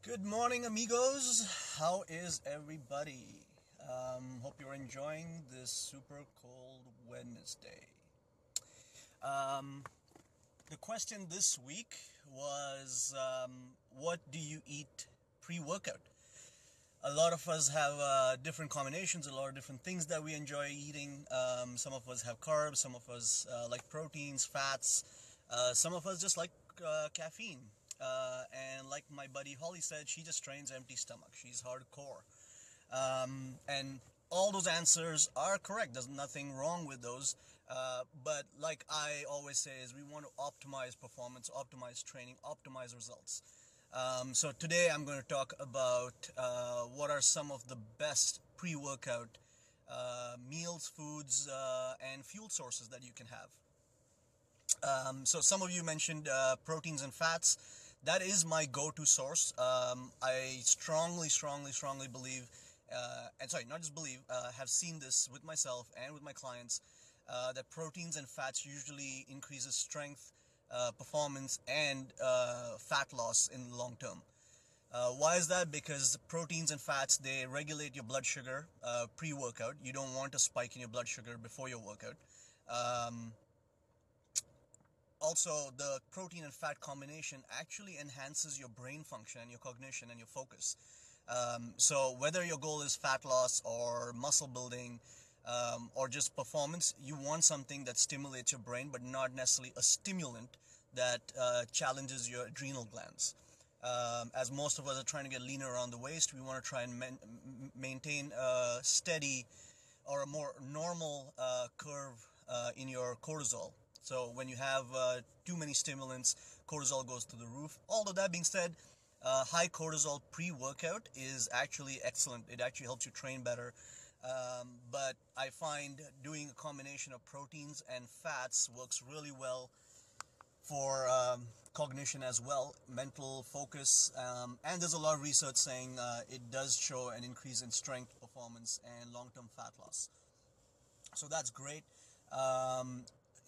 Good morning, amigos. How is everybody? Hope you're enjoying this super cold Wednesday. Um, the question this week was what do you eat pre workout? A lot of us have different combinations, a lot of different things that we enjoy eating. Some of us have carbs, some of us like proteins, fats, some of us just like caffeine. And like my buddy Holly said, she just trains empty stomach. She's hardcore. And all those answers are correct. There's nothing wrong with those. But like I always say, is we want to optimize performance, optimize training, optimize results. So today I'm going to talk about what are some of the best pre-workout meals, foods, and fuel sources that you can have. So some of you mentioned proteins and fats. That is my go-to source. I strongly believe, and sorry, not just believe, have seen this with myself and with my clients, that proteins and fats usually increases strength, performance, and fat loss in the long term. Why is that? Because proteins and fats, they regulate your blood sugar pre-workout. You don't want a spike in your blood sugar before your workout. Also, the protein and fat combination actually enhances your brain function and your cognition and your focus. So whether your goal is fat loss or muscle building or just performance, you want something that stimulates your brain, but not necessarily a stimulant that challenges your adrenal glands. As most of us are trying to get leaner around the waist, we want to try and maintain a steady or a more normal curve in your cortisol. So when you have too many stimulants, cortisol goes through the roof. Although that being said, high cortisol pre-workout is actually excellent. It actually helps you train better. But I find doing a combination of proteins and fats works really well for cognition as well, mental focus, and there's a lot of research saying it does show an increase in strength, performance, and long-term fat loss. So that's great.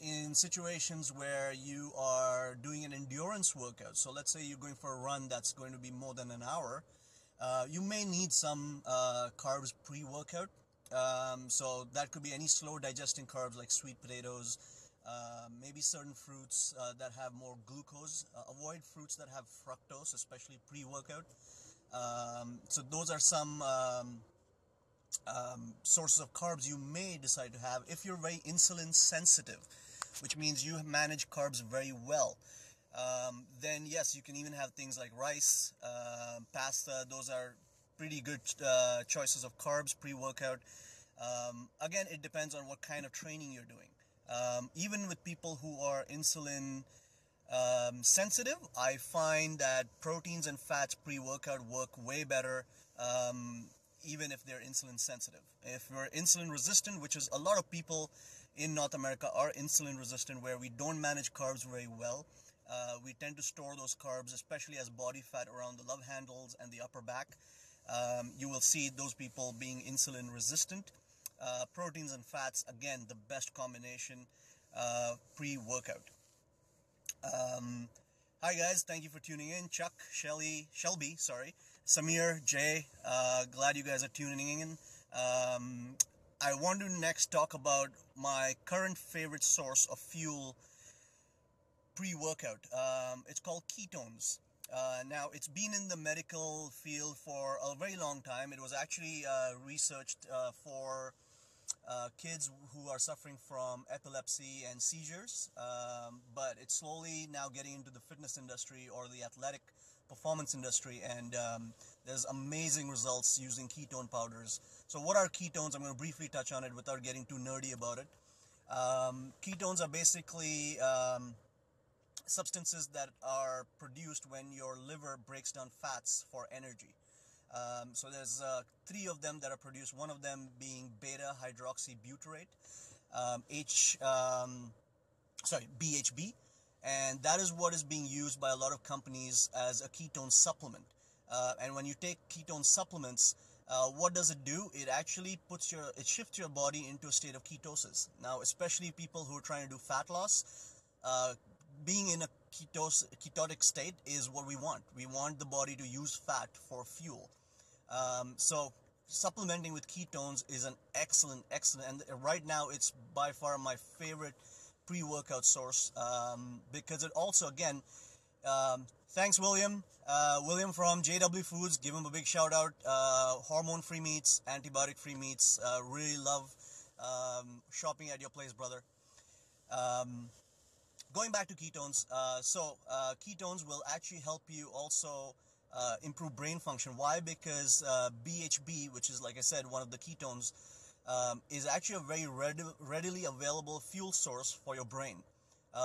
In situations where you are doing an endurance workout, so let's say you're going for a run that's going to be more than an hour, you may need some carbs pre-workout. So that could be any slow digesting carbs like sweet potatoes, maybe certain fruits that have more glucose. Avoid fruits that have fructose, especially pre-workout. So those are some sources of carbs you may decide to have if you're very insulin sensitive, which means you manage carbs very well. Then yes, you can even have things like rice, pasta. Those are pretty good choices of carbs pre-workout. Again, it depends on what kind of training you're doing. Even with people who are insulin sensitive, I find that proteins and fats pre-workout work way better, even if they're insulin sensitive. If you're insulin resistant, which is a lot of people in North America are insulin resistant, where we don't manage carbs very well, we tend to store those carbs, especially as body fat around the love handles and the upper back. You will see those people being insulin resistant. Proteins and fats, again, the best combination pre-workout. Hi guys, thank you for tuning in. Chuck, Shelby, Samir, Jay, glad you guys are tuning in. I want to next talk about my current favorite source of fuel pre-workout. It's called ketones. Now, it's been in the medical field for a very long time. It was actually researched for kids who are suffering from epilepsy and seizures, but it's slowly now getting into the fitness industry or the athletic performance industry, and there's amazing results using ketone powders. So what are ketones? I'm going to briefly touch on it without getting too nerdy about it. Ketones are basically substances that are produced when your liver breaks down fats for energy. So there's 3 of them that are produced, one of them being beta hydroxybutyrate, BHB, and that is what is being used by a lot of companies as a ketone supplement. And when you take ketone supplements, what does it do? It actually shifts your body into a state of ketosis. Now, especially people who are trying to do fat loss, being in a ketotic state is what we want. We want the body to use fat for fuel. So supplementing with ketones is an excellent, and right now it's by far my favorite pre-workout source, because it also, again, thanks William. William from JW Foods, give him a big shout out. Hormone-free meats, antibiotic-free meats. Really love shopping at your place, brother. Going back to ketones, ketones will actually help you also improve brain function. Why? Because BHB, which is, like I said, one of the ketones, is actually a very readily available fuel source for your brain.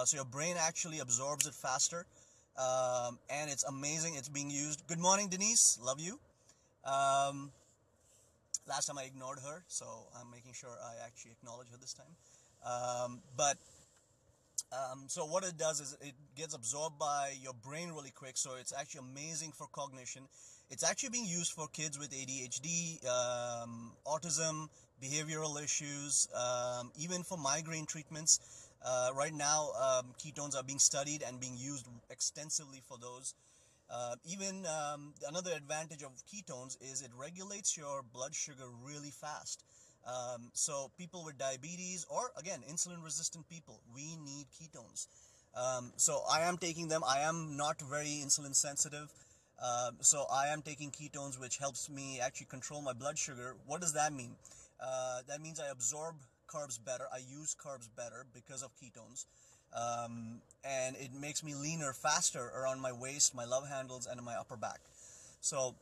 So your brain actually absorbs it faster, and it's amazing. It's being used. Good morning, Denise. Love you. Last time I ignored her, so I'm making sure I actually acknowledge her this time. So what it does is it gets absorbed by your brain really quick, so it's actually amazing for cognition. It's actually being used for kids with ADHD, autism, behavioral issues, even for migraine treatments. Right now, ketones are being studied and being used extensively for those. Another advantage of ketones is it regulates your blood sugar really fast. So people with diabetes, or again, insulin resistant people, we need ketones. So I am taking them. I am not very insulin sensitive. So I am taking ketones, which helps me actually control my blood sugar. What does that mean? That means I absorb carbs better. I use carbs better because of ketones. And it makes me leaner faster around my waist, my love handles, and my upper back. So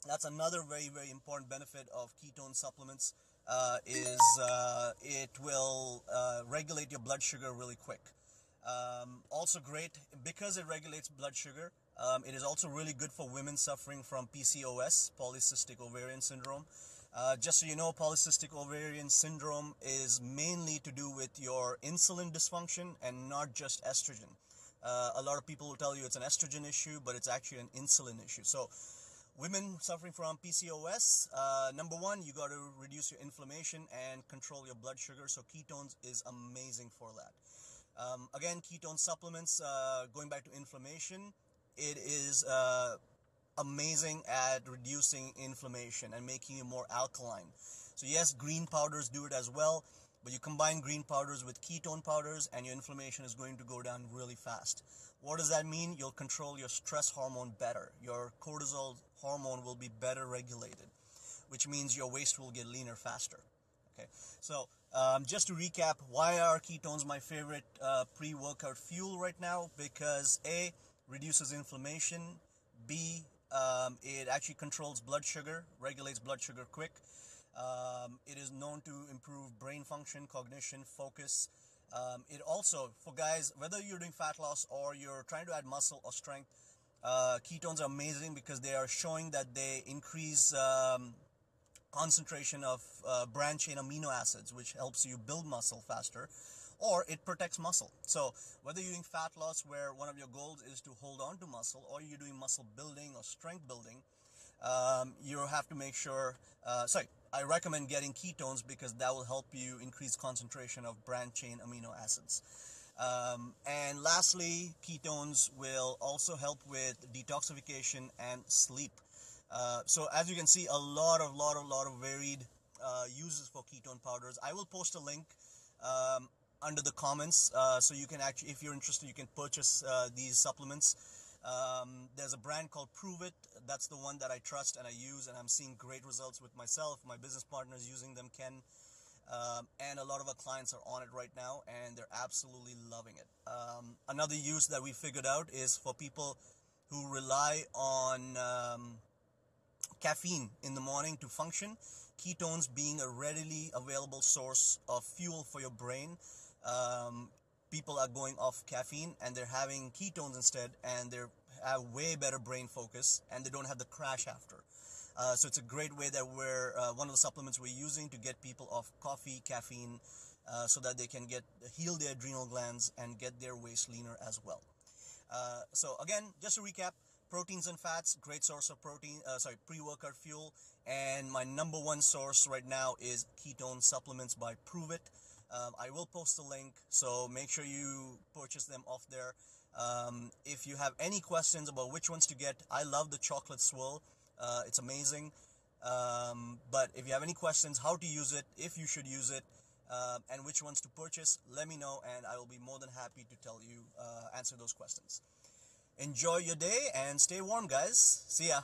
that's another very, very important benefit of ketone supplements. It will regulate your blood sugar really quick. Also great, because it regulates blood sugar, it is also really good for women suffering from PCOS, polycystic ovarian syndrome. Just so you know, polycystic ovarian syndrome is mainly to do with your insulin dysfunction and not just estrogen. A lot of people will tell you it's an estrogen issue, but it's actually an insulin issue. So women suffering from PCOS, number one, you got to reduce your inflammation and control your blood sugar. So ketones is amazing for that. Again, ketone supplements, going back to inflammation, it is amazing at reducing inflammation and making you more alkaline. So yes, green powders do it as well, but you combine green powders with ketone powders and your inflammation is going to go down really fast. What does that mean? You'll control your stress hormone better. Your cortisol hormone will be better regulated, which means your waist will get leaner faster. Okay, so just to recap, why are ketones my favorite pre-workout fuel right now? Because A, reduces inflammation. B, it actually controls blood sugar, regulates blood sugar quick. It is known to improve brain function, cognition, focus. It also, for guys, whether you're doing fat loss or you're trying to add muscle or strength, ketones are amazing because they are showing that they increase concentration of branched chain amino acids, which helps you build muscle faster, or it protects muscle. So whether you're doing fat loss where one of your goals is to hold on to muscle, or you're doing muscle building or strength building, you have to make sure, I recommend getting ketones because that will help you increase concentration of branched chain amino acids. And lastly, ketones will also help with detoxification and sleep. So as you can see, a lot of varied uses for ketone powders. I will post a link under the comments, so you can actually, if you're interested, you can purchase these supplements. There's a brand called Prove It. That's the one that I trust and I use, and I'm seeing great results with myself. My business partners using them, Ken, and a lot of our clients are on it right now, and they're absolutely loving it. Another use that we figured out is for people who rely on caffeine in the morning to function. Ketones being a readily available source of fuel for your brain. People are going off caffeine and they're having ketones instead, and they have way better brain focus and they don't have the crash after. So it's a great way that we're one of the supplements we're using to get people off coffee, caffeine, so that they can heal their adrenal glands and get their waist leaner as well. So again, just to recap, proteins and fats, great source of pre-workout fuel, and my number one source right now is ketone supplements by Prove It. I will post the link, so make sure you purchase them off there. If you have any questions about which ones to get, I love the chocolate swirl. It's amazing. But if you have any questions, how to use it, if you should use it, and which ones to purchase, let me know, and I will be more than happy to tell you, answer those questions. Enjoy your day and stay warm, guys. See ya.